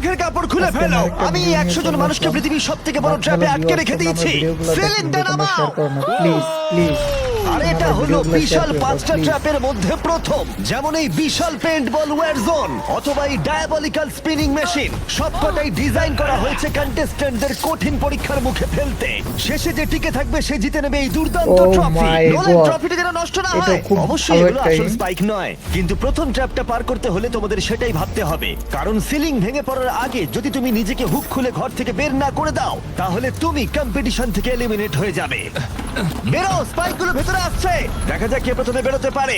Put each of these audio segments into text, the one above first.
চোখের কাপড় খুলে আজকে ফেলো। আমার একটা আমি ভিডিও 100 জন নিয়ে মানুষকে চলে পৃথিবীর সবথেকে বড় আসলাম। ট্র্যাপে ভালো আটকে viewers রেখে তোমরা আমার দিয়েছি। ভিডিওগুলো দেখো, সিলিন্ডার তোমরা নামাও। share করো না, প্লিজ প্লিজ। আর এটা হলো বিশাল 5টা ট্র্যাপের মধ্যে প্রথম, যেমন এই বিশাল পেইন্টবল ওয়্যার জোন অথবা এই ডায়াবলিক্যাল স্পিনিং মেশিন। সবকটাই ডিজাইন করা হয়েছে কন্টেস্ট্যান্টদের কঠিন পরীক্ষার মুখে ফেলতে। শেষে যে টিকে থাকবে সে জিতে নেবে এই দুর্দান্ত Oh trophy. my Nolan God! ট্রফিটা যেন নষ্ট না এটা হয়। খুব অবশ্যই ভালো এগুলো একটা আসল aim। স্পাইক নয়, কিন্তু প্রথম ট্র্যাপটা পার করতে হলে তোমাদের সেটাই ভাবতে হবে, কারণ সিলিং ভেঙে পড়ার আগে যদি তুমি নিজেকে হুক খুলে ঘর থেকে বের না করে দাও তাহলে তুমি কম্পিটিশন থেকে এলিমিনেট হয়ে যাবে। বেরো, স্পাইকগুলো ভেতরে আসছে। দেখা যাক কে প্রথমে বেরোতে পারে।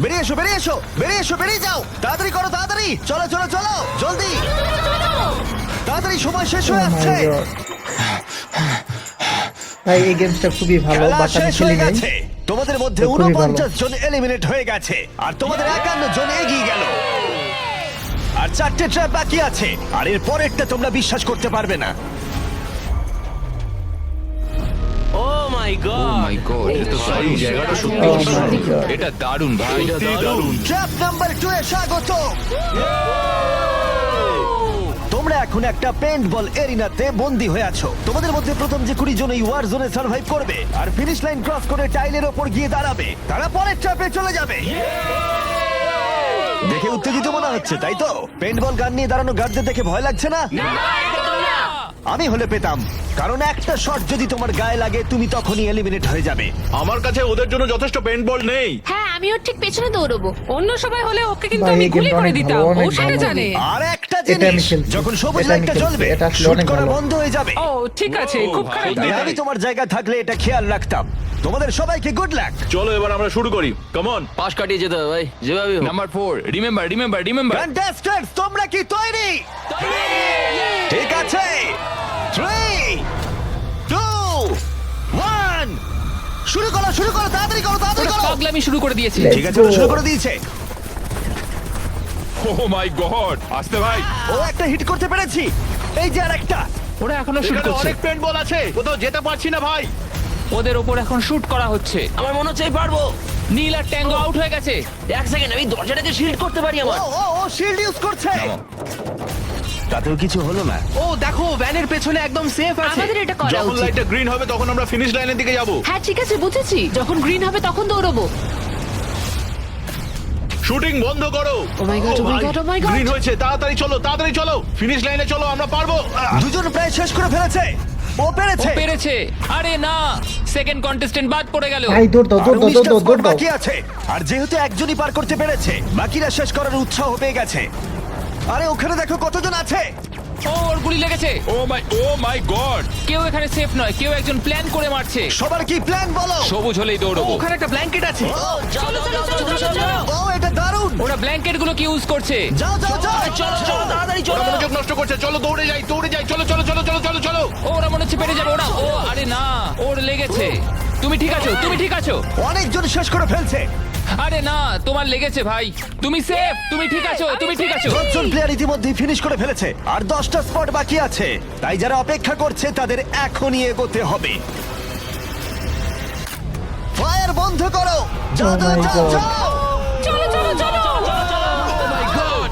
বেরিয়ে এসো, বেরিয়ে এসো, বেরিয়ে এসো, বেরিয়ে যাও। তাড়াতাড়ি করো, তাড়াতাড়ি। চলো চলো চলো, জলদি। তাড়াতাড়ি, সময় শেষ হয়ে আসছে। ভাই এই গেমসটা খুবই ভালো, খেলা বাট আমি শেষ হয়ে খেলি নাই। গেছে। তোমাদের মধ্যে তো খুবই ভালো। 49 জন এলিমিনেট হয়ে গেছে আর তোমাদের 51 জন এগিয়ে গেল। আর 4টে ট্র্যাপ বাকি আছে, আর এর পরেরটা তোমরা বিশ্বাস করতে পারবে না। ও মাই গড মাই গড, এটা তো দারুণ জায়গাটা সত্যি Oh খুব my সুন্দর। God! এটা দারুণ ভাই, দারুণ। ট্র্যাপ নাম্বার 2 এ স্বাগত। তোমরা এখন একটা পেইন্টবল এরিনাতে বন্দী হয়ে আছো। তোমাদের মধ্যে প্রথম যে 20 জন এই ওয়ার জোনে সার্ভাইভ করবে আর ফিনিশ লাইন ক্রস করে টাইলের ওপর গিয়ে দাঁড়াবে, তারা পরের ট্র্যাপে চলে যাবে। দেখে উত্তেজিত মনে হচ্ছে, তাই তো? পেইন্টবল গান নিয়ে দাঁড়ানো গার্ডদের দেখে ভয় লাগছে না? আমি হলে পেতাম, কারণ একটা শট যদি তোমার গায়ে লাগে তুমি তখনই এলিমিনেট হয়ে যাবে। আমার কাছে ওদের জন্য যথেষ্ট পেইন্টবল নেই। হ্যাঁ আমি ওর ঠিক পেছনে দৌড়বো। অন্য সবাই হলে ওকে কিন্তু ভাই, আমি এই গুলি গেমটা করে অনেক দিতাম, ভালো, ও অনেক সেটা ভালো। জানে। আর একটা এটা আমি জিনিস, খেলছি। যখন সবুজ এটা আমি লাইটটা খেলছি। জ্বলবে এটা আসলে শুট অনেক করা ভালো। বন্ধ হয়ে যাবে। ও ঠিক আছে, খুব খারাপ তাই লাগে। আমি তোমার জায়গা থাকলে এটা খেয়াল রাখতাম। তোমাদের সবাইকে গুড লাক। চলো এবার আমরা শুরু করি, কাম অন। পাশ কাটিয়ে যেতে হবে ভাই, যেভাবে হোক। Number 4, remember. কন্টেস্ট্যান্টস, তোমরা কি তৈরি? ঠিক আছে, 3 2 1 শুরু করো, শুরু করো, তাড়াতাড়ি করো, তাড়াতাড়ি করো। পাগলামি শুরু করে দিয়েছি। Let's ঠিক আছে, go! ওরা শুরু করে দিয়েছে। ও মাই গড, আসতে ভাই। ও একটা হিট করতে পেরেছি। এই যে আরেকটা। ওরা এখনো শুট এখানে করছে, অনেক পেইন্টবল আছে, কোথাও যেতে পারছি না ভাই। ওদের ওপর এখন শুট করা হচ্ছে। আমার মনে হচ্ছে আমি পারবো। নীল আর ট্যাঙ্গো আউট হয়ে গেছে। এক সেকেন্ড, আমি দরজাটাকে শিল্ড করতে পারি ও আমার। ও ও শিল্ড ইউজ করছে। তাতেও কিছু হলো না। ও দেখো, ভ্যানের পেছনে একদম সেফ আছে। আমাদের এটা করা যখন উচিত। লাইটটা গ্রিন হবে তখন আমরা ফিনিশ লাইনের দিকে যাব। হ্যাঁ ঠিক আছে, বুঝেছি। যখন গ্রিন হবে তখন দৌড়বো। শুটিং বন্ধ করো। Oh my God, oh my God, oh my God! Green হয়েছে, তাড়াতাড়ি চলো, তাড়াতাড়ি চলো, ফিনিশ লাইনে চলো, আমরা পারবো। দুজন প্রায় শেষ করে ফেলেছে। ও ও পেরেছে। পেরেছে। আরে না, সেকেন্ড কন্টেস্ট্যান্ট বাদ পড়ে গেল। ভাই দৌড় দাও, আর দৌড় দাও, 19টা দৌড় দাও, স্পট দৌড় দাও। বাকি আছে। আর যেহেতু একজনই পার করতে পেরেছে, বাকিরা শেষ করার উৎসাহ পেয়ে গেছে। আরে ওখানে দেখো কতজন আছে। ও ওর গুলি লেগেছে। ও মাই গড। কেউ এখানে সেফ নয়, কেউ একজন প্ল্যান করে মারছে। সবার কি প্ল্যান বলো? সবুজ হলেই দৌড়বো। ওখানে একটা ব্ল্যাঙ্কেট আছে। চলো চলো চলো চলো চলো ও এটা দারুণ। ওরা ব্ল্যাঙ্কেট গুলো কি ইউজ করছে? যাও যাও যাও। চলো চলো তাড়াতাড়ি ওরা চলো। মনোযোগ নষ্ট করছে, চলো দৌড়ে যাই, দৌড়ে যাই, চলো চলো চলো চলো চলো চলো। ও, ওরা মনে হচ্ছে পেরে যাবে। ওরা ও আরে না, ওর লেগেছে। তুমি ঠিক আছো, তুমি ঠিক আছো। অনেকজন শেষ করে ফেলছে। আরে না, তোমার লেগেছে ভাই। তুমি সেফ, তুমি ঠিক আছো, তুমি ঠিক আছো। 10 জন প্লেয়ার ইতিমধ্যেই ফিনিশ করে ফেলেছে আর 10টা স্পট বাকি আছে। তাই যারা অপেক্ষা করছে তাদের এখনই এগোতে হবে। ফায়ার বন্ধ করো। যাও Oh যাও my যাও God! যাও। চলো চলো চলো। ও মাই গড।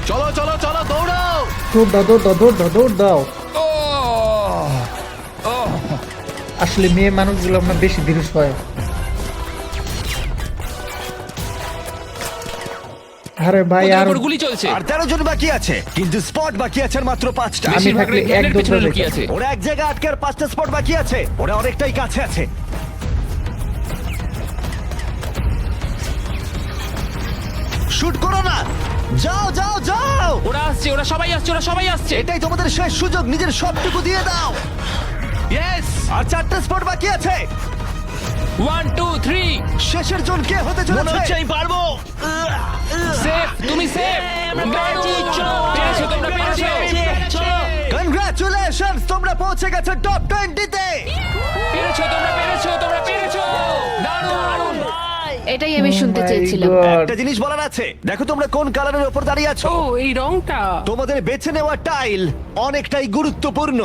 চলো চলো চলো, দৌড়াও। দৌড় দাও, দৌড় দাও, দৌড় দাও, দৌড় দাও। ও আসলে মেয়ে মানুষগুলো আমরা বেশি ধীরস হয়। আরে ভাই ওদের আর উপর গুলি চলছে। আর 13 জন বাকি আছে, কিন্তু স্পট বাকি আছে আর মাত্র 5টা। আমি বেশিরভাগ থাকলে ভ্যানের এক পেছনে দৌড় লুকিয়ে আছে। ওরা এক জায়গায় আটকে আর 5টা স্পট বাকি আছে। ওরা অনেকটাই কাছে আছে। শুট করো না। যাও যাও যাও। ওরা আসছে, ওরা সবাই আসছে, ওরা সবাই আসছে। এটাই তোমাদের শেষ সুযোগ, নিজের সবটুকু দিয়ে দাও। ইয়েস। আর 4টা স্পট বাকি আছে। 1 2 3 শেষের জন কে হতে মনে হচ্ছে চলেছে? আমি পারবো। সেফ, তুমি সেফ। পেরেছো, তোমরা পেরেছো। কনগ্রাচুলেশনস, তোমরা পৌঁছে গেছো টপ 20 তে। পেরেছো, তোমরা পেরেছো, তোমরা পেরেছো। দারুণ। এটাই আমি শুনতে Oh my চেয়েছিলাম। God! একটা জিনিস বলার আছে, দেখো তোমরা কোন কালারের উপর দাঁড়িয়ে আছো। ও এই রংটা। তোমাদের বেছে নেওয়া টাইল অনেকটাই গুরুত্বপূর্ণ।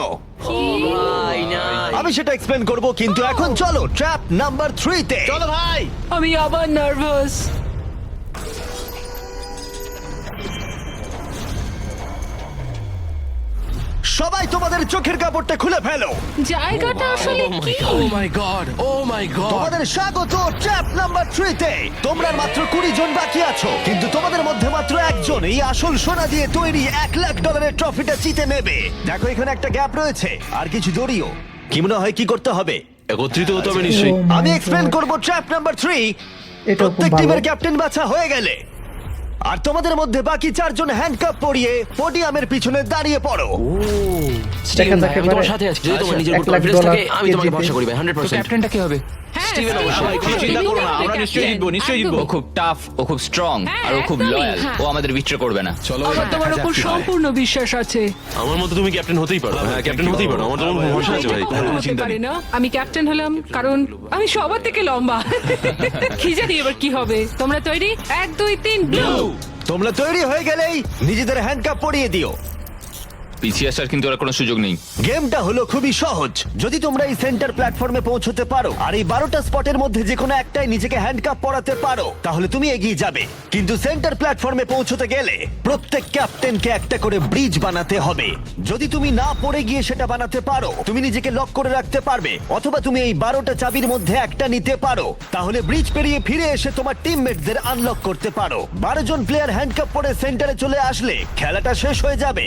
ভাই না। আমি সেটা এক্সপ্লেন করব, কিন্তু এখন চলো ট্র্যাপ নাম্বার 3 তে। চলো ভাই। আমি আবার নার্ভাস। চোখের কাপড়টা খুলে ফেলো। জায়গাটা আসলে কি? ও মাই গড, ও মাই গড। তোমাদের স্বাগত ট্র্যাপ নাম্বার 3 তে। তোমরা মাত্র 20 জন বাকি আছো, কিন্তু তোমাদের মধ্যে মাত্র একজন এই আসল সোনা দিয়ে তৈরি $1,00,000 ট্রফিটা জিতে নেবে। দেখো এখানে একটা গ্যাপ রয়েছে আর কিছু জড়িও। কি মনে হয় কি করতে হবে? একত্রিত হতে হবে নিশ্চয়ই। Oh my আমি এক্সপ্লেন God. করব ট্র্যাপ নাম্বার 3। এটাও খুব প্রত্যেক ভালো। টিমের ক্যাপ্টেন বাছা হয়ে গেলে আর তোমাদের মধ্যে বাকি 4 জন হ্যান্ডকাপ পরিয়ে পোডিয়ামের পিছনে দাঁড়িয়ে পড়ো। দেখা যাক আমি তোমার এবারে। সাথে আছি, যদি তোমার আচ্ছা, নিজের উপর $1,00,000 কনফিডেন্স থাকে আমি তোমাকে জিতে। ভরসা করি ভাই, তো 100%। ক্যাপ্টেনটা কি হবে? হ্যাঁ, স্টিভেন স্টিভেন অবশ্যই। হবে। কোনো চিন্তা তিনি করো না, হবে আমরা নিশ্চয়ই জিতবো, নিশ্চয়ই জিতবো। ও খুব টাফ, ও খুব স্ট্রং, হ্যাঁ, আর ও খুব একদমই, লয়াল। হ্যাঁ। ও আমাদের বিট্রে করবে না। চলো আমার তোমার উপর সম্পূর্ণ বিশ্বাস আছে। আমার মতো তুমি ক্যাপ্টেন হতেই পারো। হ্যাঁ, ক্যাপ্টেন হতেই পারো। আমার তোমার ভরসা আছে ভাই। এটা কখনো হতে পারে না। আমি ক্যাপ্টেন হলাম কারণ আমি সবার থেকে লম্বা। কি জানি এবার কি হবে। তোমরা তৈরি? 1 2 3 ব্লু। তোমরা তৈরি হয়ে গেলেই নিজেদের হ্যান্ডকাপ পরিয়ে দিও। পিছিয়ে আসার কিন্তু আর কোনো সুযোগ নেই। গেমটা হলো খুবই সহজ। যদি তোমরা এই সেন্টার প্ল্যাটফর্মে পৌঁছতে পারো আর এই 12টা স্পটের মধ্যে যে কোনো একটাই নিজেকে হ্যান্ডকাপ পরাতে পারো, তাহলে তুমি এগিয়ে যাবে। কিন্তু সেন্টার প্ল্যাটফর্মে পৌঁছতে গেলে প্রত্যেক ক্যাপ্টেনকে একটা করে ব্রিজ বানাতে হবে। যদি তুমি না পড়ে গিয়ে সেটা বানাতে পারো, তুমি নিজেকে লক করে রাখতে পারবে, অথবা তুমি এই 12টা চাবির মধ্যে একটা নিতে পারো। তাহলে ব্রিজ পেরিয়ে ফিরে এসে তোমার টিমমেটদের আনলক করতে পারো। 12 জন প্লেয়ার হ্যান্ডকাপ পরে সেন্টারে চলে আসলে খেলাটা শেষ হয়ে যাবে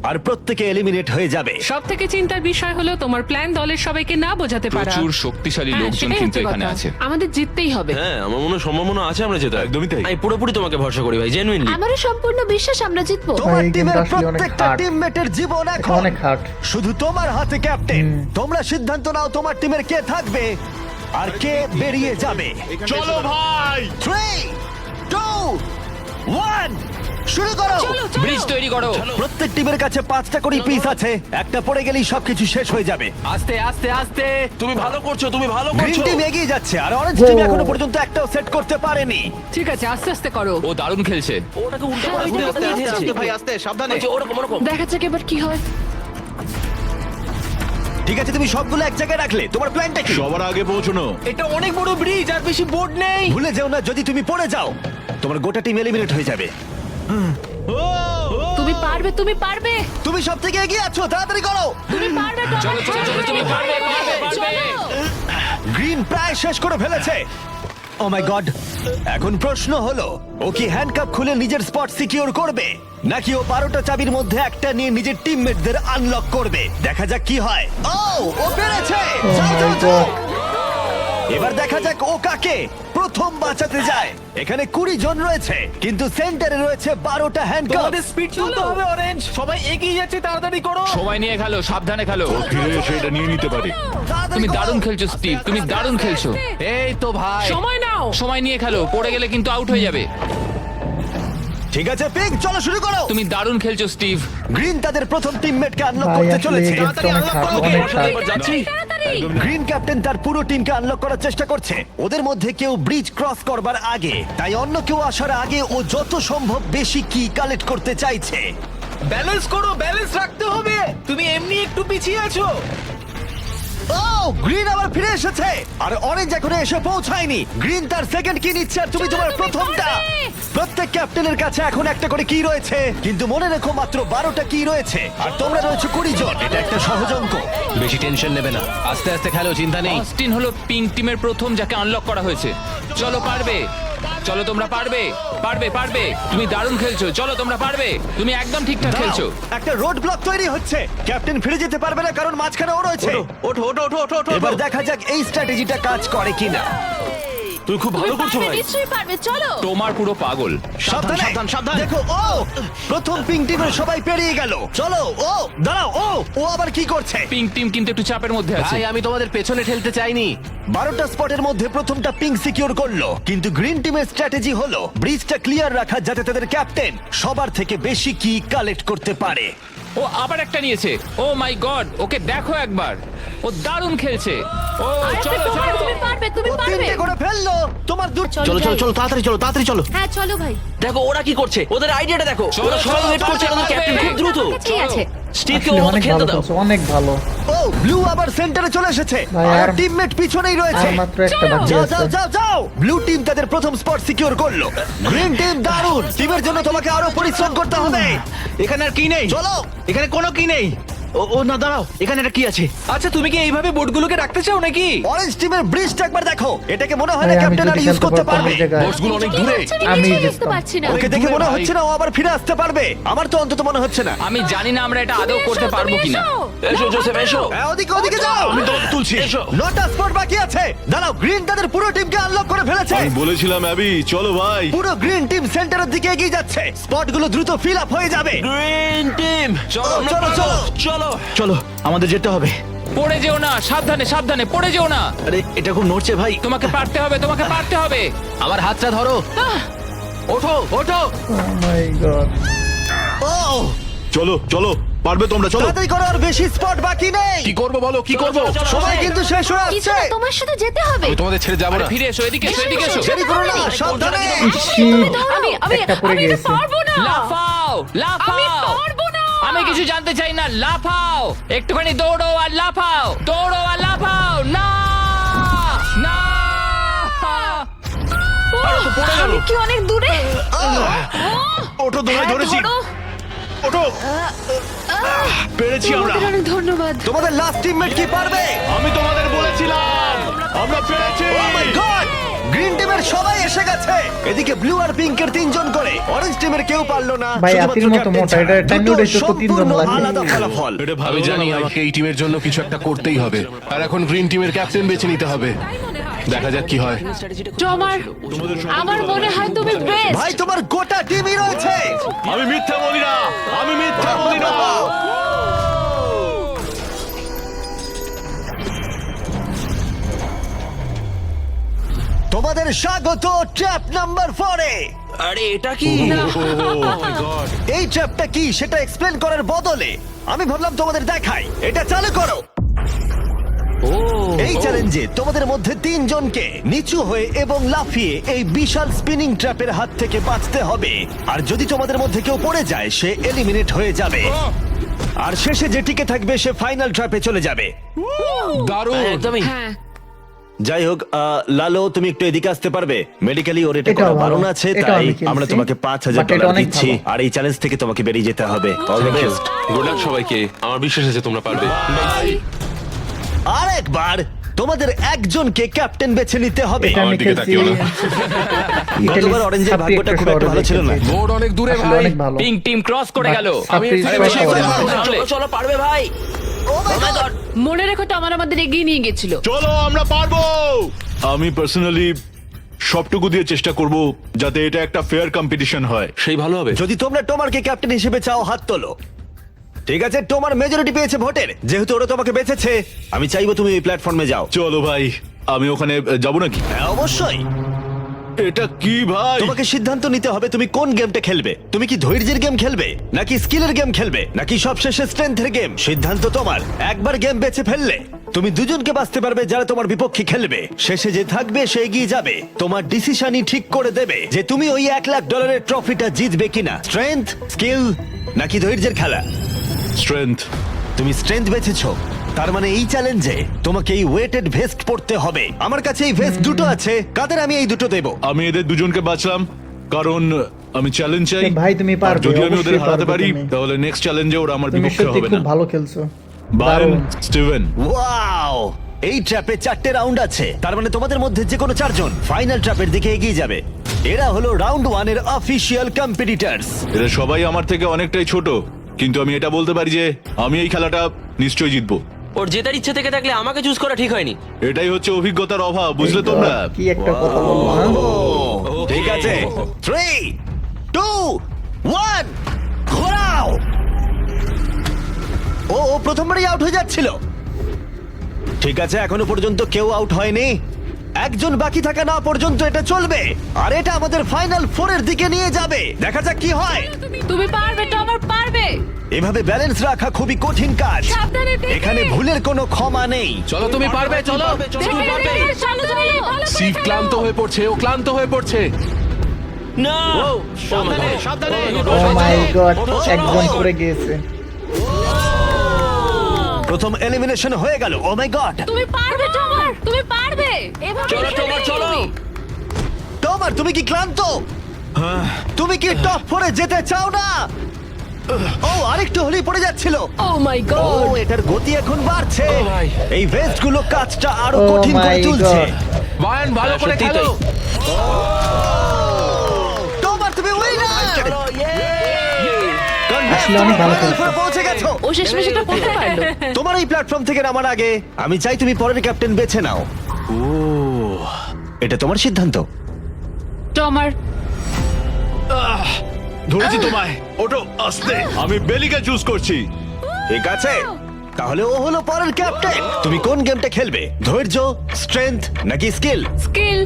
আর প্রত্যেকে এলিমিনেট হয়ে যাবে। সব থেকে চিন্তার বিষয় হলো তোমার প্ল্যান দলের সবাইকে না বোঝাতে পারা। প্রচুর শক্তিশালী হ্যাঁ, লোকজন সেটাই কিন্তু হচ্ছে এখানে কথা। আছে। আমাদের জিততেই হবে। হ্যাঁ, আমার মনে হয় সম্ভাবনা আছে আমরা যেতে। একদমই তাই। আমি পুরোপুরি তোমাকে ভরসা করি ভাই, জেনুইনলি। আমারও সম্পূর্ণ বিশ্বাস আমরা জিতবো। তোমার এই টিমের গেমটা আসলে অনেক প্রত্যেকটা hard। টিমমেটের জীবন এটা এখন অনেক হার্ড। শুধু তোমার হাতে ক্যাপ্টেন। তোমরা সিদ্ধান্ত নাও তোমার টিমের কে থাকবে আর কে বেরিয়ে যাবে। চলো ভাই। 3 2 1 শুরু করো। চলো চলো। ব্রিজ তৈরি করো। প্রত্যেক টিমের কাছে 5টা করে পিস আছে। একটা পড়ে গেলেই সবকিছু শেষ হয়ে যাবে। আস্তে আস্তে আস্তে। তুমি ভালো করছো, তুমি ভালো গ্রিন করছো। টিম এগিয়ে যাচ্ছে আর অরেঞ্জ টিম এখনো পর্যন্ত একটাও সেট করতে পারেনি। ঠিক আছে, আস্তে আস্তে করো। ও দারুণ খেলছে। ওটাকে উল্টো হ্যাঁ, করে আস্তে, আস্তে, আস্তে, ভাই আস্তে, সাবধানে। ওরকম ওরকম। দেখা যাক এবার কি হয়। ঠিক আছে, তুমি সবগুলো এক জায়গায় রাখলে। তোমার প্ল্যানটা কি? সবার আগে পৌঁছানো। এটা অনেক বড় ব্রিজ আর বেশি বোর্ড নেই। ভুলে যেও না, যদি তুমি পড়ে যাও তোমার গোটা টিম এলিমিনেট হয়ে যাবে। তুমি পারবে, তুমি পারবে, তুমি সব থেকে এগিয়ে আছো, তাড়াতাড়ি করো। তুমি পারবে। চলো, চলো, চলো, তুমি পারবে, পারবে, পারবে। চলো। গ্রিন প্রায় শেষ করে ফেলেছে। ও মাই গড, এখন প্রশ্ন হলো ও কি হ্যান্ডকাপ খুলে নিজের স্পট সিকিউর করবে, নাকি ও 12টা চাবির মধ্যে একটা নিয়ে নিজের টিমমেটদের আনলক করবে। দেখা যাক কি হয়। ও পেরেছে। যাও, যাও, যাও। এবার দেখা যাক ও কাকে প্রথম বাঁচাতে যায়। এখানে 20 জন রয়েছে, কিন্তু সেন্টারে রয়েছে 12টা হ্যান্ডকাপ। স্পিড তুলতে হবে অরেঞ্জ। সবাই এগিয়ে যাচ্ছে, তাড়াতাড়ি করো। সময় নিয়ে খেলো, সাবধানে খেলো। সেটা নিয়ে নিতে পারি। তুমি দারুণ খেলছো স্টিভ, তুমি দারুণ খেলছো। এই তো ভাই। সময় নাও। সময় নিয়ে খেলো, পড়ে গেলে কিন্তু আউট হয়ে যাবে। ঠিক আছে পিঙ্ক, চলো শুরু করো। তুমি দারুণ খেলছো স্টিভ। গ্রিন তাদের প্রথম টিমমেটকে আনলক ভাই করতে আসলে চলেছে। এই গেমটা অনেক হার্ড, অনেক হার্ড। যাচ্ছি। গ্রিন ক্যাপ্টেন তার পুরো টিমকে আনলক করার চেষ্টা করছে। ওদের মধ্যে কেউ ব্রিজ ক্রস করবার আগে, তাই অন্য কেউ আসার আগে ও যত সম্ভব বেশি কি কালেক্ট করতে চাইছে। ব্যালেন্স করো, ব্যালেন্স রাখতে হবে। তুমি এমনি একটু পিছিয়ে আছো। ও গ্রিন আবার ফিরে এসেছে আর অরেঞ্জ এখনো এসে পৌঁছায়নি। গ্রিন তার সেকেন্ড কি নিচ্ছে আর তুমি চলো, তোমার তুমি প্রথমটা। পারবে। প্রত্যেক ক্যাপ্টেনের কাছে এখন একটা করে কি রয়েছে, কিন্তু মনে রেখো মাত্র 12টা কি রয়েছে আর তোমরা রয়েছে 20 জন। এটা একটা সহজ অঙ্ক। বেশি টেনশন নেবে না, আস্তে আস্তে খেলো, চিন্তা নেই। অস্টিন হলো পিঙ্ক টিমের প্রথম যাকে আনলক করা হয়েছে। চলো পারবে, চলো তোমরা পারবে, পারবে, পারবে। তুমি দারুণ খেলছো, চলো তোমরা পারবে। তুমি একদম ঠিকঠাক দাঁড়াও, খেলছো। একটা রোড ব্লক তৈরি হচ্ছে। ক্যাপ্টেন ফিরে যেতে পারবে না কারণ মাঝখানে ও রয়েছে। ওঠো ওঠো ওঠো ওঠো ওঠো। এবার দেখা যাক এই স্ট্র্যাটেজিটা কাজ করে কিনা। তুমি খুব ভালো করছো ভাই। নিশ্চয়ই পারবে, চলো। তোমার পুরো পাগল। সাবধানে, সাবধান, সাবধান। দেখো ও প্রথম পিঙ্ক টিমের সবাই পেরিয়ে গেল। চলো, ও দাঁড়াও, ও আবার কি করছে? পিঙ্ক টিম কিন্তু একটু চাপের মধ্যে আছে। ভাই আমি তোমাদের পেছনে ঠেলতে চাইনি। 12টা স্পটের মধ্যে প্রথমটা পিঙ্ক সিকিউর করলো, কিন্তু গ্রিন টিমের স্ট্র্যাটেজি হলো ব্রিজটা ক্লিয়ার রাখা যাতে তাদের ক্যাপ্টেন সবার থেকে বেশি কি কালেক্ট করতে পারে। ও আবার একটা নিয়েছে। ও মাই গড, ওকে দেখো একবার, ও দারুণ খেলছে। ও চলো চলো। তুমি পারবে, তুমি ও পারবে। 3টে করে ফেললো। তোমার চলো চলো চলো, তাড়াতাড়ি চলো, তাড়াতাড়ি চলো। হ্যাঁ চলো ভাই। দেখো ওরা কি করছে, ওদের আইডিয়াটা দেখো। চলো, ওরা সবাই চলো, ওয়েট করছে, পারবে, আমাদের ক্যাপ্টেন খুব দ্রুত। ঠিক আছে। স্টিভকে আসলে ওকে অনেক খেলতে ভালো দাও। খেলছে, অনেক ভালো। ও ব্লু আবার সেন্টারে চলে এসেছে ভাই, আর আর- টিমমেট পিছনেই রয়েছে। আর মাত্র একটা বাকি যাও আছে। যাও যাও যাও। ব্লু টিম তাদের প্রথম স্পট সিকিউর করলো। গ্রিন টিম দারুণ। টিমের জন্য তোমাকে আরো পরিশ্রম করতে হবে। এখানে আর কি নেই, চলো। এখানে কোনো কি নেই। ও না দাঁড়াও, এখানে এটা কি আছে? আচ্ছা তুমি কি এইভাবে বোটগুলোকে রাখতে চাও নাকি? অরেঞ্জ টিমের ব্রিজটা একবার দেখো, এটাকে মনে হয় না ভাই, আমি ক্যাপ্টেন আর যদি ইউজ খেলতে করতে পারতাম পারবে। এই জায়গায়, বোটসগুলো অনেক দূরে। আমি বুঝতে জিততাম। পারছি না ওকে দেখে দূরে মনে ভাই। হচ্ছে না ও আবার ফিরে আসতে পারবে, আমার তো অন্তত মনে হচ্ছে না। আমি জানি না আমরা এটা আদৌ করতে পারবো কিনা। এসো জোসেফ এসো। হ্যাঁ, ওদিকে ওদিকে যাও, আমি তোমাকে তুলছি। নটা স্পট বাকি আছে। দাঁড়াও, গ্রিন তাদের পুরো টিমকে আনলক করে ফেলেছে। আমি বলেছিলাম অ্যাবি, চলো ভাই। পুরো গ্রিন টিম সেন্টারের দিকে এগিয়ে যাচ্ছে, স্পটগুলো দ্রুত ফিল আপ হয়ে যাবে। গ্রিন টিম, চলো চলো চলো। চলো আমাদের যেতে হবে। পড়ে যেও না, সাবধানে সাবধানে, পড়ে যেও না। আরে এটা খুব নড়ছে ভাই। তোমাকে পারতে হবে, তোমাকে পারতে হবে। আমার হাতটা ধরো। ওঠো ওঠো। Oh my God! ও চলো চলো, পারবে তোমরা, চলো। তাড়াতাড়ি করো, আর বেশি স্পট বাকি নেই। কি করবো বলো, কি করবো? সময় কিন্তু শেষ হয়ে কিছু আসছে। না, তোমার সাথে যেতে হবে। আমি তোমাদের ছেড়ে যাবো আরে না। ফিরে এসো, এদিকে এসো, এদিকে এসো। দেরি করো না, সাবধানে। Shit! একটা পড়ে গেছে। পারবো না। লাফাও আমি লাফাও। পারবো না। আমি কিছু জানতে চাই না, লাফাও। একটুখানি দৌড়ো আর লাফাও, দৌড়ো আর লাফাও। না না। আমি কি অনেক দূরে? ওঠো, দৌড়ে ধরেছি। ধরো। ওঠো। পেরেছি আমরা। তোমাদের অনেক ধন্যবাদ। তোমাদের লাস্ট টিমমেট কি পারবে? আমি তোমাদের বলেছিলাম, আমরা পেরেছি। Oh my God! গ্রিন টিমের সবাই এসে গেছে। এদিকে ব্লু আর পিঙ্কের তিনজন করে, অরেঞ্জ টিমের কেউ পারলো না। ভাই, শুধুমাত্র আতির মতো ক্যাপ্টেন মোটা, ছাড়া। এটা টাইম দুটো উঠেছে তো তিনজন সম্পূর্ণ লাগে। আলাদা ফলাফল। এটা ভালো আমি জানি না ভাই। আমাকে এই টিমের জন্য কিছু একটা করতেই হবে, আর এখন গ্রিন টিমের ক্যাপ্টেন বেছে নিতে হবে। দেখা যাক কি হয়। আমার মনে হয় তুমি বেস্ট। ভাই, তোমার গোটা টিমই রয়েছে। আমি মিথ্যা বলি না, আমি মিথ্যা বলি না। তোমাদের স্বাগত ট্র্যাপ নাম্বার 4 এ। আরে এটা কি? এই ট্র্যাপটা কি সেটা এক্সপ্লেন করার বদলে আমি ভাবলাম তোমাদের দেখাই। এটা চালু করো। এই চ্যালেঞ্জে তোমাদের মধ্যে তিনজনকে নিচু হয়ে এবং লাফিয়ে এই বিশাল স্পিনিং ট্র্যাপের হাত থেকে বাঁচতে হবে। আর যদি তোমাদের মধ্যে কেউ পড়ে যায়, সে এলিমিনেট হয়ে যাবে। আর শেষে যে টিকে থাকবে সে ফাইনাল ট্র্যাপে চলে যাবে। দারুণ। একদমই। হ্যাঁ, যাই হোক, লালো, তুমি একটু এদিকে আসতে পারবে? মেডিকেলি ওর এটা এটাও করা ভালো। বারণ আছে, এটাও তাই আমি খেলছি। আমরা তোমাকে But এটা $5,000 অনেক দিচ্ছি। ভালো। আর এই চ্যালেঞ্জ থেকে তোমাকে বেরিয়ে যেতে হবে। All the best. Good luck সবাইকে, আমার বিশ্বাস আছে তোমরা পারবে। আর একবার তোমাদের একজনকে ক্যাপ্টেন বেছে নিতে হবে। এটা আমি আমার দিকে খেলছি। তাকিও না। গতবার অরেঞ্জের ভাগ্যটা খুব একটা ভালো ছিল না। বোর্ড অনেক দূরে আসলে ভাই। অনেক ভালো। পিঙ্ক টিম ক্রস করে গেল। আমি এর থেকে বেশি করে না। সামলে। চলো পারবে ভাই। মনে রেখো তো আমার আমাদের এগিয়ে নিয়ে গেছিল। চলো, আমরা পারবো। আমি পার্সোনালি সবটুকু দিয়ে চেষ্টা করব যাতে এটা একটা ফেয়ার কম্পিটিশন হয়। সেই ভালো হবে। যদি তোমরা টোমারকে ক্যাপ্টেন হিসেবে চাও, হাত তোলো। ঠিক আছে, টোমার মেজরিটি পেয়েছে ভোটের। যেহেতু ওরা তোমাকে বেঁচেছে, আমি চাইবো তুমি এই প্ল্যাটফর্মে যাও। চলো ভাই, আমি ওখানে যাব নাকি? হ্যাঁ, অবশ্যই। এটা কি ভাই? তোমাকে সিদ্ধান্ত নিতে হবে তুমি কোন গেমটা খেলবে। তুমি কি ধৈর্যের গেম খেলবে, নাকি স্কিলের গেম খেলবে, নাকি সবশেষে স্ট্রেংথের গেম? সিদ্ধান্ত তোমার। একবার গেম বেছে ফেললে তুমি দুজনকে বাঁচতে পারবে যারা তোমার বিপক্ষে খেলবে। শেষে যে থাকবে সে এগিয়ে যাবে। তোমার ডিসিশনই ঠিক করে দেবে যে তুমি ওই $1,00,000 ট্রফিটা জিতবে কিনা। স্ট্রেংথ, স্কিল, নাকি ধৈর্যের খেলা? স্ট্রেংথ। তুমি স্ট্রেংথ বেছেছো, তার মানে এই চ্যালেঞ্জে তোমাকে এই ওয়েটেড ভেস্ট পড়তে হবে। আমার কাছে এই ভেস্ট দুটো আছে, কাদের আমি এই দুটো দেবো। আমি এদের দুজনকে বাঁচলাম কারণ আমি চ্যালেঞ্জ চাই। ভাই, তুমি আর পারবে, যদি আমি ওদের অবশ্যই হারাতে পারবে পারি, তুমি। তাহলে নেক্সট চ্যালেঞ্জে ওরা আমার তুমি বিপক্ষে সত্যি হবে খুব না। ভালো খেলছো। বায়ন, দারুণ। স্টিভেন। ওয়াও, এই ট্র্যাপে 4টে রাউন্ড আছে। তার মানে তোমাদের মধ্যে যে কোনো 4 জন ফাইনাল ট্র্যাপের দিকে এগিয়ে যাবে। এরা হলো রাউন্ড 1 এর অফিশিয়াল কম্পিটিটরস। এরা সবাই আমার থেকে অনেকটাই ছোট, কিন্তু আমি এটা বলতে পারি যে আমি এই খেলাটা নিশ্চয়ই জিতবো। ওর জেতার ইচ্ছে থেকে থাকলে আমাকে চুজ করা ঠিক হয়নি। এটাই হচ্ছে অভিজ্ঞতার অভাব, বুঝলে তোমরা? কি একটা কথা বলবো, হ্যাঁ? ঠিক আছে, 3, 2, 1, ঘোরাও। ও প্রথমবারই আউট হয়ে যাচ্ছিল। ঠিক আছে, এখনো পর্যন্ত কেউ আউট হয়নি। একজন বাকি থাকা না পর্যন্ত এটা চলবে। আর এটা আমাদের ফাইনাল 4 এর দিকে নিয়ে যাবে। দেখা যাক কি হয়। তুমি পারবে, টমার পারবে। এভাবে ব্যালেন্স রাখা খুবই কঠিন কাজ। সাবধানে দেখে। এখানে ভুলের কোনো ক্ষমা নেই। চলো তুমি পারবে, চলো। দেখে, দেখে, চলো, চলো, ভালো করে সিভ ক্লান্ত হয়ে পড়ছে, ও ক্লান্ত হয়ে পড়ছে। না সাবধানে সাবধানে। Oh my God, একজন পড়ে গিয়েছে। প্রথম এলিমিনেশন হয়ে গেল। ও মাই গড। তুমি পারবে, টমার, তুমি পারবে। এভাবে চলো খেলবে টমার চলো। তুমি। তোমার তুমি কি ক্লান্ত? তুমি কি টপ 4 এ যেতে চাও না? ও আরেকটু হলেই পড়ে যাচ্ছিল। ও মাই ও গড এটার গতি এখন বাড়ছে। ও ভাই। এই ভেস্ট গুলো কাজটা আরো Oh কঠিন করে my তুলছে। God. বায়ান ভালো করে সত্যিই খেলো তাই। তোমার তুমি উইনার। আসলে অনেক ভালো খেলছো। পৌঁছে গেছো। ও শেষমেশ এটা করতে পারলো তোমার এই প্ল্যাটফর্ম থেকে নামার আগে আমি চাই তুমি পরের ক্যাপ্টেন বেছে নাও। ও এটা তোমার সিদ্ধান্ত। টমার ধরেছি তোমায়। ওটো আস্তে। আমি বেলিকে চুজ করছি। ঠিক আছে, তাহলে ও হলো পরের ক্যাপ্টেন। তুমি কোন গেমটা খেলবে? ধৈর্য, স্ট্রেংথ নাকি স্কিল? স্কিল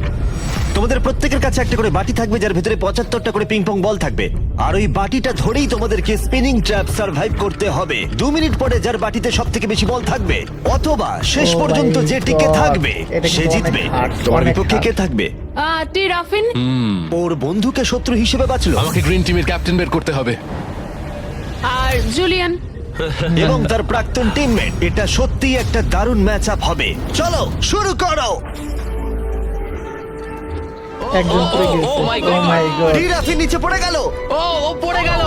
তোমাদের প্রত্যেকের কাছে একটা করে বাটি থাকবে যার ভেতরে 75টা করে পিং পং বল থাকবে, আর ওই বাটিটা ধরেই তোমাদেরকে স্পিনিং ট্র্যাপ সার্ভাইভ করতে হবে। 2 মিনিট পরে যার বাটিতে সব থেকে বেশি বল থাকবে অথবা শেষ Oh পর্যন্ত my যে টিকে God, থাকবে এটা সে কিন্তু জিতবে। অনেক hard, তোমার অনেক বিপক্ষে hard. কে থাকবে? টি রাফিন ওর বন্ধুকে শত্রু হিসেবে বাঁচলো আমাকে গ্রিন টিমের ক্যাপ্টেন বের করতে হবে। আর জুলিয়ান এবং তার প্রাক্তন টিমমেট। এটা সত্যিই একটা দারুণ ম্যাচ আপ হবে। চলো শুরু করো। একজন পড়ে গেছে। oh my ও God. My God. রাফি নিচে পড়ে গেল। ও পড়ে গেল।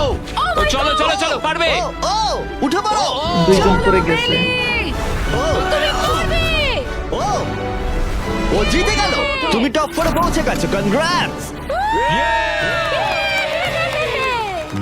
ও চলো চলো চলো পারবে। ও উঠে পড়ো। দুইজন পড়ে গেছে। ও তুমি করবে ও ও জিতে গেল। তুমি টপ 4 পৌঁছে গেছো। কনগ্রাটস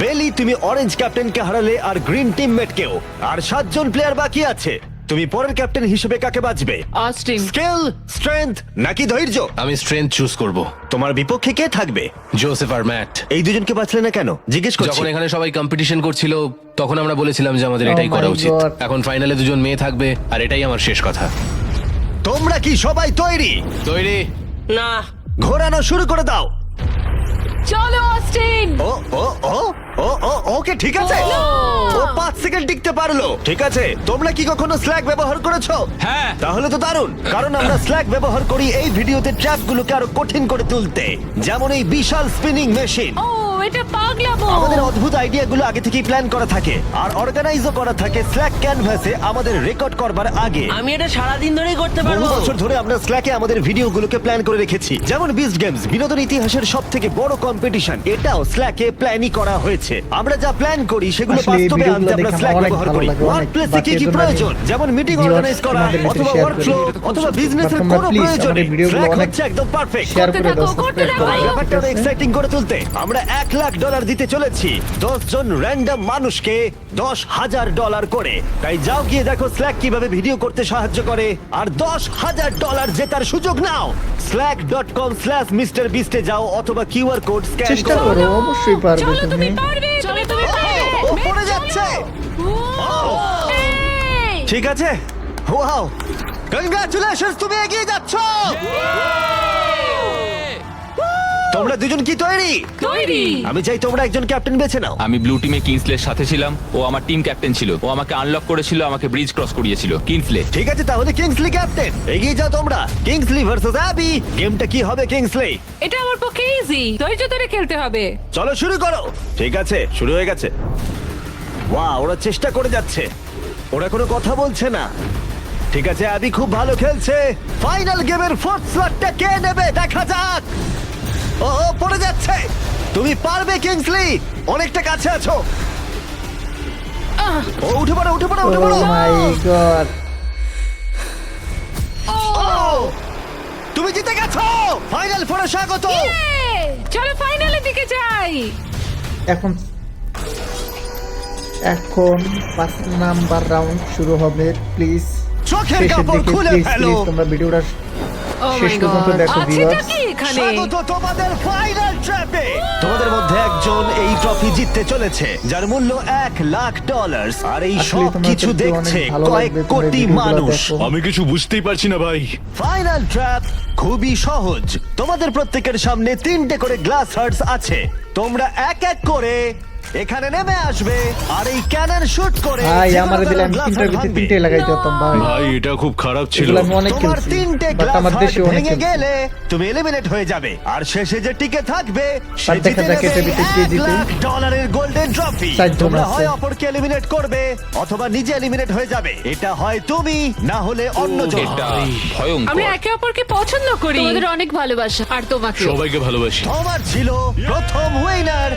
বেলি, তুমি অরেঞ্জ ক্যাপ্টেনকে হারালে আর গ্রিন টিমমেটকেও। আর 7 জন প্লেয়ার বাকি আছে। তুমি পরের ক্যাপ্টেন হিসেবে কাকে বাঁচবে? অস্টিন স্কিল, স্ট্রেংথ নাকি ধৈর্য? আমি স্ট্রেংথ চুজ করব। তোমার বিপক্ষে কে থাকবে? জোসেফ আর ম্যাট। এই দুজনকে বাঁচলে না কেন জিজ্ঞেস করছি। যখন এখানে সবাই কম্পিটিশন করছিল তখন আমরা বলেছিলাম যে আমাদের Oh এটাই my করা উচিত। God. এখন ফাইনালে দুজন মেয়ে থাকবে আর এটাই আমার শেষ কথা। তোমরা কি সবাই তৈরি? তৈরি? না ঘোরানো শুরু করে দাও। চলো অস্টিন ও ও ও ও ও ওকে ঠিক আছে। ও 5 সেকেন্ড টিকতে পারলো। ঠিক আছে, তোমরা কি কখনো স্ল্যাগ ব্যবহার করেছো? হ্যাঁ। তাহলে তো দারুণ, কারণ আমরা স্ল্যাগ ব্যবহার করি এই ভিডিওতে ট্র্যাপগুলোকে আরো কঠিন করে তুলতে, যেমন এই বিশাল স্পিনিং মেশিন। ও এটা পাগলামো আমাদের অদ্ভুত আইডিয়াগুলো আগে থেকেই প্ল্যান করা থাকে আর অর্গানাইজও করা থাকে স্ল্যাক ক্যানভাসে আমাদের রেকর্ড করবার আগে। আমি এটা সারাদিন ধরেই করতে বহু পারবো। বছর ধরে আমরা স্ল্যাকে আমাদের ভিডিওগুলোকে প্ল্যান করে রেখেছি, যেমন বিস্ট গেমস, বিনোদন ইতিহাসের সব থেকে বড় কম্পিটিশন, এটাও স্ল্যাকে প্ল্যানই করা হয়েছে। আমরা যা প্ল্যান করি সেগুলো আসলে এই বাস্তবে আনতে ভিডিওগুলো আমরা দেখে স্ল্যাক আমার অনেক ব্যবহার ভালো করি। লাগে, অনেক। ওয়ার্কপ্লেসে কি বাকি কি এর জন্য প্রয়োজন, আমি যেমন মিটিং viewers অর্গানাইজ করা আমাদের ভিতরে অথবা share ওয়ার্কফ্লো করি। অথবা বিজনেসের তোমরা কোনো please প্রয়োজনে আমাদের ভিডিওগুলো স্ল্যাক অনেক হচ্ছে একদম পারফেক্ট। শেয়ার করে দাও, করতে সাবস্ক্রাইব থাকো, করো। করতে ব্যাপারটা ঠিক আছে? এক্সাইটিং করে তুলতে আমরা $1,00,000 দিতে চলেছি 10 জন র্যান্ডম মানুষকে $10,000 করে। তাই যাও গিয়ে দেখো স্ল্যাক কিভাবে ভিডিও করতে সাহায্য করে আর $10,000 জেতার সুযোগ নাও। slack.com/MrBeast এ যাও অথবা কিউআর কোড স্ক্যান চেষ্টা করো। করো, অবশ্যই পারবে চলো তুমি তুমি। পারবে তুমি পারবে ও পড়ে যাচ্ছে। এই! ঠিক আছে, ওয়াও, কনগ্রাচুলেশনস, তুমি এগিয়ে যাচ্ছ। তোমরা দুজন কি তৈরি? তৈরি আমি চাই তোমরা একজন ক্যাপ্টেন বেছে নাও। আমি ব্লু টিমে কিংসলের সাথে ছিলাম। ও আমার টিম ক্যাপ্টেন ছিল। ও আমাকে আনলক করেছিল, আমাকে ব্রিজ ক্রস করিয়েছিল। কিংসলে। ঠিক আছে, তাহলে কিংসলি ক্যাপ্টেন। এগিয়ে যাও তোমরা। Kingsley versus Abby. গেমটা কি হবে কিংসলি? এটা আমার পক্ষে ইজি, ধৈর্য ধরে খেলতে হবে। চলো শুরু করো। ঠিক আছে, শুরু হয়ে গেছে। ওয়াও, ওরা চেষ্টা করে যাচ্ছে, ওরা কোনো কথা বলছে না। ঠিক আছে, অ্যাবি খুব ভালো খেলছে। ফাইনাল গেমের 4th স্লটটা কে নেবে দেখা যাক। ও ও, পড়ে যাচ্ছে। তুমি পারবে কিংসলি, অনেকটা কাছে আছো। ও উঠে পড়ো, উঠে পড়ো, উঠে ও পড়ো। মাই গড। ও, তুমি জিতে গেছো। ফাইনাল ফোরে স্বাগত। চলো ফাইনালের দিকে যাই। এখন 5 নাম্বার রাউন্ড শুরু হবে। প্লিজ চোখের শেষের কাপড় দিকে খুলে প্লিজ ফেলো। প্লিজ তোমরা ভিডিওটা ও শেষ মাই পর্যন্ত গড, দেখো আছেটা ভিউয়ার্স। কি এখানে? স্বাগত তোমাদের ফাইনাল ট্র্যাপে। তোমাদের মধ্যে একজন এই ট্রফি জিততে চলেছে যার মূল্য $1,00,000 আর এই আসলে সব তোমাদের কিছু তো দেখছে অনেক ভালো কয়েক লাগবে তোমরা কোটি ভিডিওগুলো মানুষ। দেখো। আমি কিছু বুঝতেই পারছি না ভাই। ফাইনাল ট্র্যাপ খুবই সহজ। তোমাদের প্রত্যেকের সামনে 3টে করে গ্লাস হার্টস আছে। তোমরা এক এক করে এখানে নেমে আসবে আর এই ক্যানন শুট করে ভাই যে আমার কোনো দিলে কারো আমি glass 3টার heart ভিতরে ভাঙবে। 3টে লাগাই দিতাম ভাই। ভাই এটা খুব খারাপ ছিল। এগুলো আমি অনেক তোমার খেলছি, 3টে বাট গ্লাস আমার হার্ট দেশে অনেক ভেঙে খেলছি। গেলে তুমি এলিমিনেট হয়ে যাবে আর শেষে যে টিকে থাকবে সে আর দেখা জিতে যাক এটার নেবে ভিতরে কে জিতে। $1,00,000 গোল্ডেন ট্রফি। 4 জন তোমরা আছে। হয় অপরকে এলিমিনেট করবে অথবা নিজে এলিমিনেট হয়ে যাবে। এটা হয় তুমি না হলে অন্যজন। এটা আমরা ভয়ঙ্কর। একে অপরকে পছন্দ করি। তোমাদের অনেক ভালোবাসা আর তোমাকে সবাইকে ভালোবাসি। তোমার ছিল প্রথম উইনার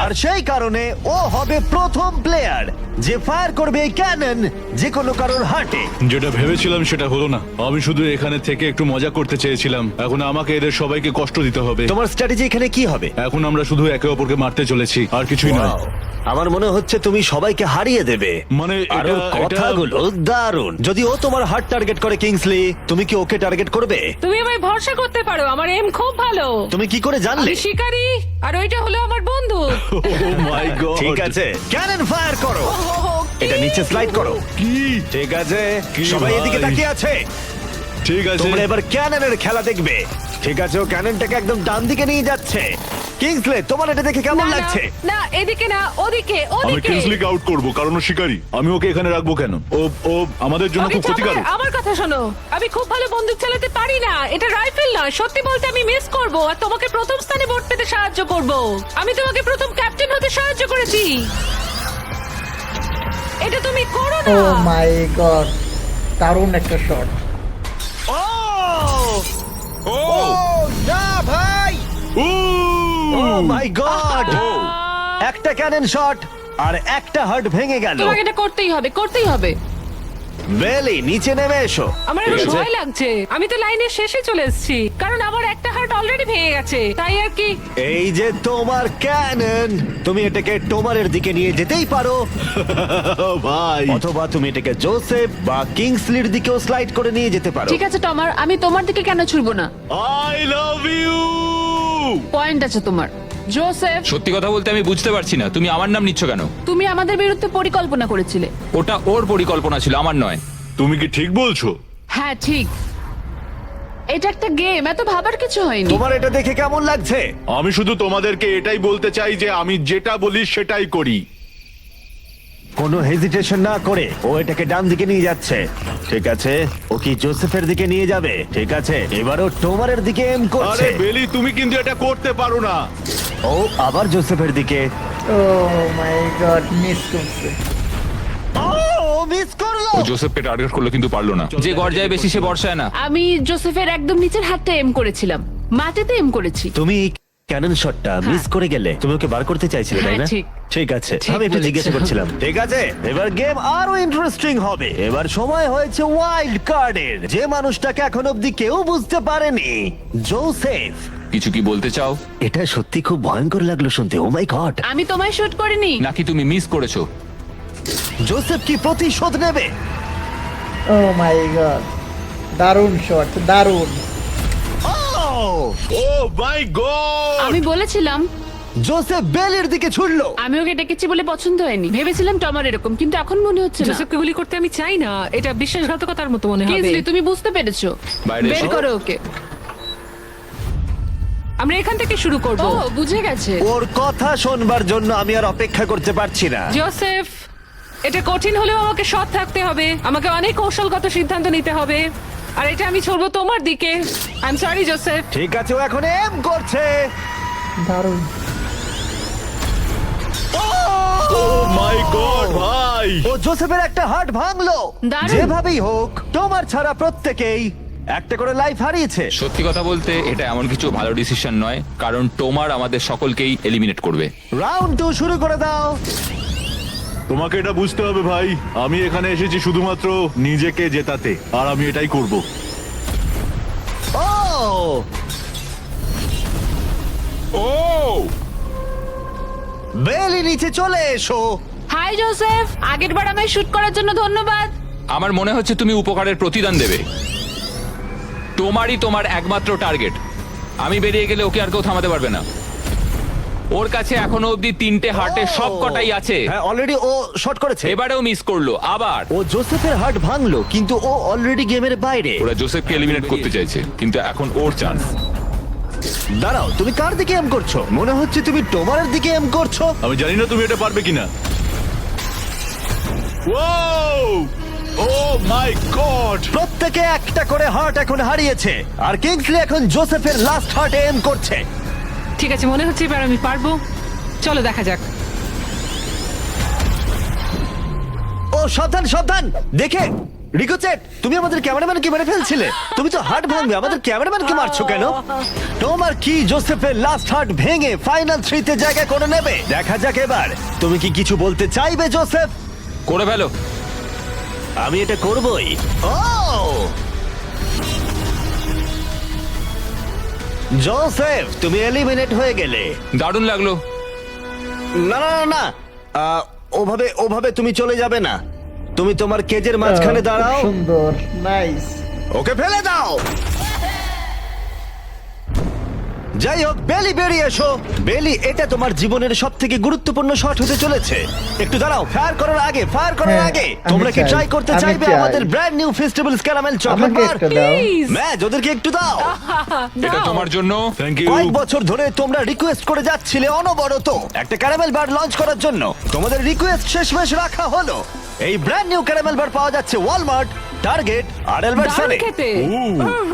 আর সেই কারণে ও হবে প্রথম প্লেয়ার যে ফায়ার করবে এই ক্যানন যে কোনো কারোর হার্টে। যেটা ভেবেছিলাম সেটা হলো না। আমি শুধু এখানে থেকে একটু মজা করতে চেয়েছিলাম। এখন আমাকে এদের সবাইকে কষ্ট দিতে হবে। তোমার স্ট্র্যাটেজি এখানে কি হবে? এখন আমরা শুধু একে অপরকে মারতে চলেছি, আর কিছুই নয়। Wow, আমার মনে হচ্ছে তুমি সবাইকে হারিয়ে দেবে। মানে আর ওর কথাগুলো দারুণ। যদি ও তোমার হার্ট টার্গেট করে কিংসলি, তুমি কি ওকে টার্গেট করবে? তুমি আমায় ভরসা করতে পারো, আমার এম খুব ভালো। তুমি কি করে জানলে? আমি শিকারী আর ওইটা হলো আমার বন্ধু। ও মাই গড। ঠিক আছে, ক্যানন ফায়ার করো। এটা নিচে স্লাইড করো। কি? ঠিক আছে, কি সবাই এদিকে ভাই? তাকিয়ে আছে। ঠিক আছে। তোমরা এবার ক্যাননের খেলা দেখবে। ঠিক আছে, ও ক্যাননটাকে একদম ডান দিকে নিয়ে যাচ্ছে। কিংসলে, তোমার এটা দেখে কেমন না, না, লাগছে? না এদিকে না, ওদিকে আমি ওদিকে। কিংসলিকে আউট করব কারণ ও শিকারী। আমি ওকে এখানে রাখবো কেন? ও ও আমাদের জন্য ওকে খুব ক্ষতিকারক। চাপায়, আমার কথা শোনো, আমি খুব ভালো বন্দুক চালাতে পারি না, এটা রাইফেল নয়। সত্যি বলতে আমি মিস করব আর তোমাকে প্রথম স্থানে ভোট পেতে সাহায্য করব। আমি তোমাকে প্রথম ক্যাপ্টেন হতে সাহায্য করেছি। এটা তুমি করো ও না। মাই গড, দারুণ একটা শট। ও ও না ভাই! ও ও মাই গড! একটা ক্যানন শট আর একটা হার্ট ভেঙে গেল। তোমাকে এটা করতেই হবে, করতেই হবে। বেলি, নিচে নেমে এসো। আমার ঠিক একটু আছে? ভয় লাগছে। আমি তো লাইনের শেষে চলে এসেছি, কারণ আমার একটা হার্ট অলরেডি ভেঙে গেছে, তাই আর কি। এই যে তোমার ক্যানন, তুমি এটাকে টোমারের দিকে নিয়ে যেতেই পারো, ভাই। অথবা তুমি এটাকে জোসেফ বা কিংসলির দিকেও স্লাইড করে নিয়ে যেতে পারো। ঠিক আছে টমার, আমি তোমার দিকে কেন ছুড়বো না? I love you. পয়েন্ট আছে তোমার। জোসেফ, সত্যি কথা বলতে আমি বুঝতে পারছি না তুমি আমার নাম নিচ্ছ কেন। তুমি আমাদের বিরুদ্ধে পরিকল্পনা করেছিলে। ওটা ওর পরিকল্পনা ছিল, আমার নয়। তুমি কি ঠিক বলছো? হ্যাঁ ঠিক, এটা একটা গেম, এত ভাবার কিছু হয়নি। তোমার এটা দেখে কেমন লাগছে? আমি শুধু তোমাদেরকে এটাই বলতে চাই যে আমি যেটা বলি সেটাই করি। কোনো হেজিটেশন না করে ও এটাকে ডান দিকে নিয়ে যাচ্ছে। ঠিক আছে, ও কি জোসেফের দিকে নিয়ে যাবে? ঠিক আছে, এবারও টোমারের দিকে এম করছে। আরে বেলি, তুমি কিন্তু এটা করতে পারো না। ও আবার জোসেফের দিকে। ও মাই গড, মিস করছে। ও মিস করলো। ও জোসেফকে টার্গেট করলো কিন্তু পারলো না। যে গর্জায় বেশি সে বর্ষায় না। আমি জোসেফের একদম নিচের হাতটা এম করেছিলাম, মাটিতে এম করেছি। তুমি ক্যানন শটটা মিস করে গেলে। তুমি ওকে বার করতে চাইছিলে, তাই না? হ্যাঁ, ঠিক। ঠিক আছে, ঠিক আমি একটু বলেছো। জিজ্ঞাসা করছিলাম। ঠিক আছে, এবার গেম আরো ইন্টারেস্টিং হবে। এবার সময় হয়েছে ওয়াইল্ড কার্ডের। যে মানুষটাকে এখন অব্দি কেউ বুঝতে পারেনি, জোসেফ। কিছু কি বলতে চাও এটা সত্যি খুব ভয়ঙ্কর লাগলো শুনতে। ও মাই গড! আমি তোমায় শুট করিনি। নাকি তুমি মিস করেছো? জোসেফ কি প্রতিশোধ নেবে? ও মাই গড, দারুণ শট, দারুণ। ও ও মাই গড। আমি বলেছিলাম, জোসেফ বেলের দিকে ছুড়লো। আমি ওকে ডেকেছি বলে পছন্দ হয়নি। ভেবেছিলাম টমার এরকম, কিন্তু এখন মনে হচ্ছে না। জোসেফকে গুলি করতে আমি চাই না, এটা বিশ্বাসঘাতকতার মতো মনে হবে। কিংসলি, তুমি বুঝতে পেরেছো? বাইরে বের এসো। করো ওকে। আমরা এখান থেকে শুরু করব। ও বুঝে গেছে। ওর কথা শোনবার জন্য আমি আর অপেক্ষা করতে পারছি না। জোসেফ, এটা কঠিন হলেও আমাকে সৎ থাকতে হবে, আমাকে অনেক কৌশলগত সিদ্ধান্ত নিতে হবে, আর এটা আমি ছড়বো তোমার দিকে। I am sorry Joseph. ঠিক আছে, ও এখন এম করছে। দারুণ। ও মাই গড ভাই। ও জোসেফের একটা হার্ট ভাঙলো। দারুণ। যেভাবেই হোক, তোমার ছাড়া প্রত্যেকেই একটা করে লাইফ হারিয়েছে। সত্যি কথা বলতে এটা এমন কিছু ভালো ডিসিশন নয়, কারণ টোমার আমাদের সকলকেই এলিমিনেট করবে। রাউন্ড 2 শুরু করে দাও। তোমাকে এটা বুঝতে হবে ভাই, আমি এখানে এসেছি শুধুমাত্র নিজেকে জেতাতে, আর আমি এটাই করব। ও ও বেলি, নিচে চলে এসো। হাই জোসেফ, আগের বার আমায় শুট করার জন্য ধন্যবাদ। আমার মনে হচ্ছে তুমি উপকারের প্রতিদান দেবে। টোমারই তোমার একমাত্র টার্গেট। আমি বেরিয়ে গেলে ওকে আর কেউ থামাতে পারবে না। ওর কাছে এখনো অবধি 3টে হার্টের সব কটাই আছে। হ্যাঁ, অলরেডি ও শট করেছে। এবারেও মিস করলো আবার। ও জোসেফের হার্ট ভাঙলো, কিন্তু ও অলরেডি গেমের বাইরে। ওরা জোসেফকে এলিমিনেট করতে চাইছে, কিন্তু এখন ওর চান্স। দাঁড়াও, তুমি কার দিকে এম করছো? মনে হচ্ছে তুমি টোমারের দিকে এম করছো। আমি জানি না তুমি এটা পারবে কিনা। ও মাই গড। প্রত্যেকে একটা করে হার্ট এখন হারিয়েছে, আর কিংসলি এখন জোসেফের লাস্ট হার্ট এম করছে। ঠিক আছে, মনে হচ্ছে এবার আমি পারবো। চলো দেখা যাক। ও সাবধান সাবধান, দেখে। রিকোচেট, তুমি আমাদের ক্যামেরাম্যানকে মেরে ফেলছিলে। তুমি তো হার্ট ভাঙবে, আমাদের ক্যামেরাম্যানকে মারছো কেন? তোমার কি জোসেফের লাস্ট হার্ট ভেঙে ফাইনাল 3 তে জায়গা করে নেবে? দেখা যাক এবার। তুমি কি কিছু বলতে চাইবে জোসেফ? করে ফেলো। আমি এটা করবই। ও জোসেফ, তুমি এলিমিনেট হয়ে গেলে। দারুণ লাগলো। না না না না, ওভাবে ওভাবে তুমি চলে যাবে না। তুমি তোমার কেজের মাঝখানে দাঁড়াও। খুব সুন্দর, নাইস। ওকে ফেলে দাও। যাই হোক, বেলি বেরিয়ে এসো। বেলি, এটা তোমার জীবনের সব থেকে গুরুত্বপূর্ণ শট হতে চলেছে। একটু দাঁড়াও, ফায়ার করার আগে, ফায়ার করার হ্যাঁ, আগে আমি তোমরা কি চাই, ট্রাই করতে আমি চাইবে চাই। আমাদের brand new festivals caramel chocolate আমাকে বার? একটা দাও। প্লিজ ম্যাচ, ওদেরকে একটু দাও। এটা তোমার জন্য। Thank you. কয়েক বছর ধরে তোমরা রিকোয়েস্ট করে যাচ্ছিলে অনবরত একটা ক্যারামেল বার লঞ্চ করার জন্য। তোমাদের রিকোয়েস্ট শেষমেশ রাখা হলো। এই ব্র্যান্ড নিউ ক্যারামেল বার পাওয়া যাচ্ছে ওয়ালমার্ট, টার্গেট আর দারুণ অ্যালবার্টসনে। খেতে।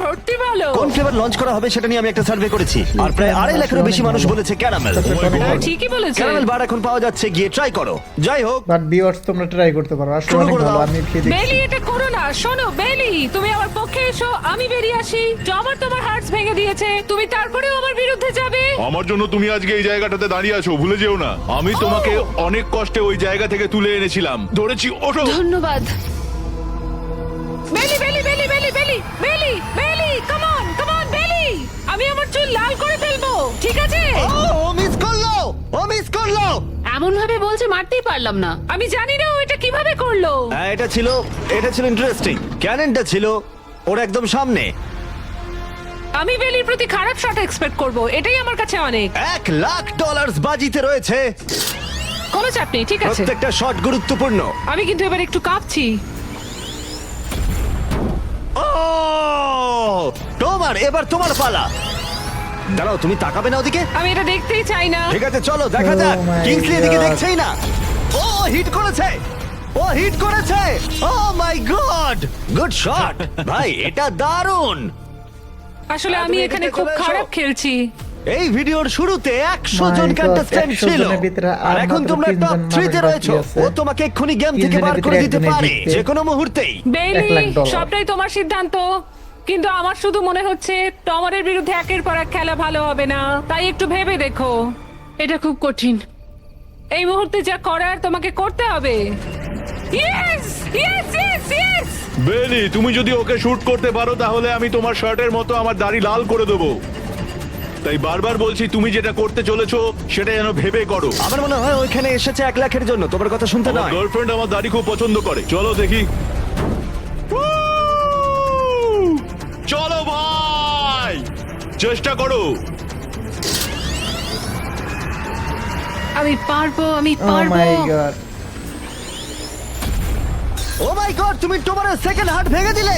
সত্যি ভালো। কোন ফ্লেভার লঞ্চ করা হবে সেটা নিয়ে আমি একটা সার্ভে করেছি, আর প্রায় 2.5 লাখেরও বেশি মানুষ বলেছে ক্যারামেল। হ্যাঁ, ঠিকই বলেছে। ক্যারামেল বার এখন পাওয়া যাচ্ছে, গিয়ে ট্রাই করো। যাই হোক, বাট ভিউয়ার্স, তোমরা ট্রাই করতে পারো, আসলে শুরু অনেক করে ভালো। দাও। আমি খেয়ে দেখছি। বেলি, এটা করো না। শোনো বেলি, তুমি আমার পক্ষে এসো, আমি বেরিয়ে আসি। আমার তোমার হার্টস ভেঙে দিয়েছে, তুমি তারপরেও আমার বিরুদ্ধে যাবে? আমার জন্য তুমি আজকে এই জায়গাটাতে দাঁড়িয়ে আছো, ভুলে যেও না। আমি তোমাকে অনেক কষ্টে ওই জায়গা থেকে তুলে এনেছিলাম, ধরেছি। ওঠো। ধন্যবাদ। বেলি বেলি বেলি বেলি বেলি বেলি বেলি, কাম অন কাম অন বেলি। আমি আমার চুল লাল করে ফেলবো, ঠিক আছে? ও মিস করলো, ও মিস করলো। এমন ভাবে বলছে মারতেই পারলাম না। আমি জানি না ও এটা কিভাবে করলো। হ্যাঁ, এটা ছিল ইন্টারেস্টিং। ক্যাননটা ছিল ওর একদম সামনে। আমি বেলির প্রতি খারাপ শট এক্সপেক্ট করব, এটাই আমার কাছে অনেক। $1,00,000 বাজিতে রয়েছে। কোনো চাপ নেই, ঠিক আছে। প্রত্যেকটা শট গুরুত্বপূর্ণ। আমি কিন্তু এবার একটু কাঁপছি। ও এবার তোমার পালা। দাঁড়াও, তুমি তাকাবে না ওদিকে? আমি এটা দেখতেই চাই না। ঠিক আছে, চলো দেখা Oh যাক। my কিংসলি এদিকে God. দেখছেই না। ও হিট করেছে, ও হিট করেছে। ও মাই গড, গুড শট ভাই, এটা দারুণ। আসলে তুমি আমি এদিকে এখানে চলে খুব এসো। খারাপ খেলছি। এই ভিডিওর শুরুতে 100 জন My God, কন্টেস্ট্যান্ট 100 ছিল, জনের ভিতরে আর এখন মাত্র তোমরা 3 টপ জন 3 তে মানুষ রয়েছো। বাকি আছে। ও তোমাকে এক্ষুনি গেম 3 থেকে জনের বার ভিতরে করে দিতে একজনই পারে জিতবে। যে কোনো মুহূর্তেই। বেলি, $1,00,000 সবটাই তোমার সিদ্ধান্ত, কিন্তু আমার শুধু মনে হচ্ছে টমারের বিরুদ্ধে একের পর এক খেলা ভালো হবে না, তাই একটু ভেবে দেখো। এটা খুব কঠিন। এই মুহূর্তে যা করার তোমাকে করতে হবে। Yes yes yes yes. বেলি, তুমি যদি ওকে শুট করতে পারো তাহলে আমি তোমার শার্টের মতো আমার দাড়ি লাল করে দেবো। তাই বারবার বলছি, তুমি যেটা করতে চলেছো সেটা যেন ভেবে করো। আমার মনে হয় ওইখানে এসেছে 1 লাখের জন্য, তোমার কথা শুনতে আমার নয়। গার্লফ্রেন্ড আমার দাড়ি খুব পছন্দ করে। চলো দেখি। চলো ভাই, চেষ্টা করো। আমি পারবো, আমি ও পারবো। মাই গড, ও মাই গড, তুমি তোমার সেকেন্ড হার্ট ভেঙে দিলে।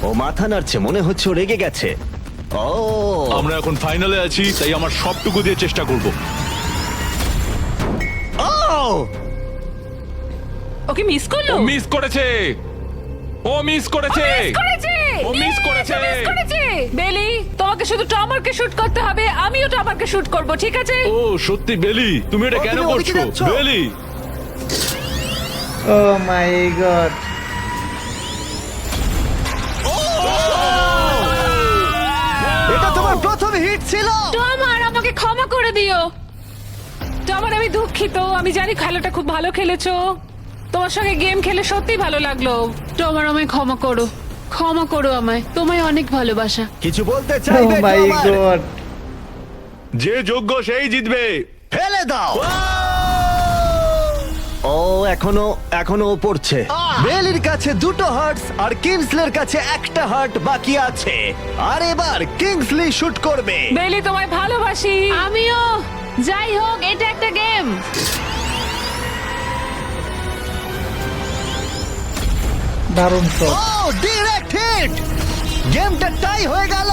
ও মাথা নাড়ছে, মনে হচ্ছে ও রেগে গেছে। ও আমরা এখন ফাইনালে আছি, তাই আমার সবটুকু দিয়ে চেষ্টা করব। ও ওকে মিস করলো। ও মিস করেছে, ও মিস করেছে, করেছে ও মিস করেছে। মিস করেছে। বেলি, তোমাকে শুধু টমারকে শুট করতে হবে, আমিও টমারকে শুট করব, ঠিক আছে? ও সত্যি বেলি, তুমি এটা ও, কেন তুমি ওদিকে করছো? যাচ্ছ? বেলি, ও মাই গড। এটা তোমার প্রথম হিট ছিল। টমার, আমাকে ক্ষমা করে দিও। টমার, আমি দুঃখিত, আমি জানি খেলাটা খুব ভালো খেলেছো, তোমার সঙ্গে গেম খেলে সত্যি ভালো লাগলো। টমার, আমায় ক্ষমা করো, ক্ষমা করো আমায়। তোমায় অনেক ভালোবাসা। কিছু বলতে ও চাইবে? মাই তোমার? গড, যে যোগ্য সেই জিতবে। ফেলে দাও। ও এখনো ও পড়ছে। বেলির কাছে 2টো হার্টস আর কিংসলের কাছে 1টা হার্ট বাকি আছে। আর এবার কিংসলি শুট করবে। বেলি, তোমায় ভালোবাসি। আমিও। যাই হোক, এটা একটা গেম। দারুণ শট। ও ডাইরেক্ট হিট, গেমটা টাই হয়ে গেল।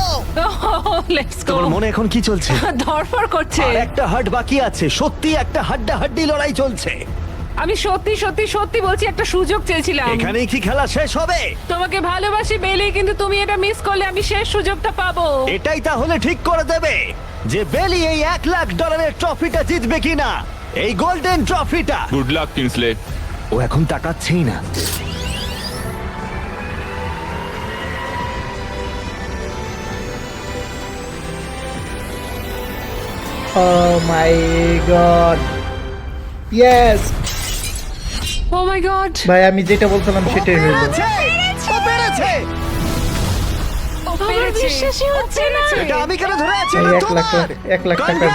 Let's go. তোমার মনে এখন কি চলছে? ধরফর করছে। আর একটা হার্ট বাকি আছে, সত্যি একটা হাড্ডাহাড্ডি লড়াই চলছে। আমি সত্যি সত্যি সত্যি বলছি, একটা সুযোগ চেয়েছিলাম। এখানেই কি খেলা শেষ হবে? তোমাকে ভালোবাসি বেলি, কিন্তু তুমি এটা মিস করলে আমি শেষ সুযোগটা পাবো। এটাই তাহলে ঠিক করে দেবে যে বেলি এই $1,00,000 ট্রফিটা জিতবে কিনা, এই গোল্ডেন ট্রফিটা। Good luck Kingsley. ও এখন তাকাচ্ছেই না। ও মাই গড, ইয়েস ও মাই গড, ভাই আমি যেটা বলছিলাম সেটাই হইলো। ও পেরেছে! আমার বিশ্বাসই হচ্ছে না। এটা আমি কেন ধরে আছি? এই এটা 1 লাখ তোমার! 1 লাখ টাকা।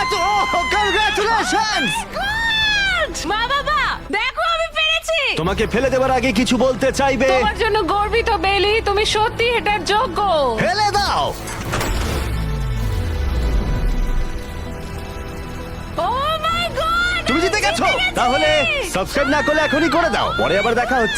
Congratulations! মা বাবা, দেখো আমি পেরেছি। তোমাকে ফেলে দেওয়ার আগে কিছু বলতে চাইবে? তোমার জন্য গর্বিত বেলি, তুমি সত্যি এটার যোগ্য। ফেলে দাও! ও মাই গড, তুমি জিতে গেছো। তাহলে সাবস্ক্রাইব না করলে এখনই করে দাও, পরে আবার দেখা হচ্ছে।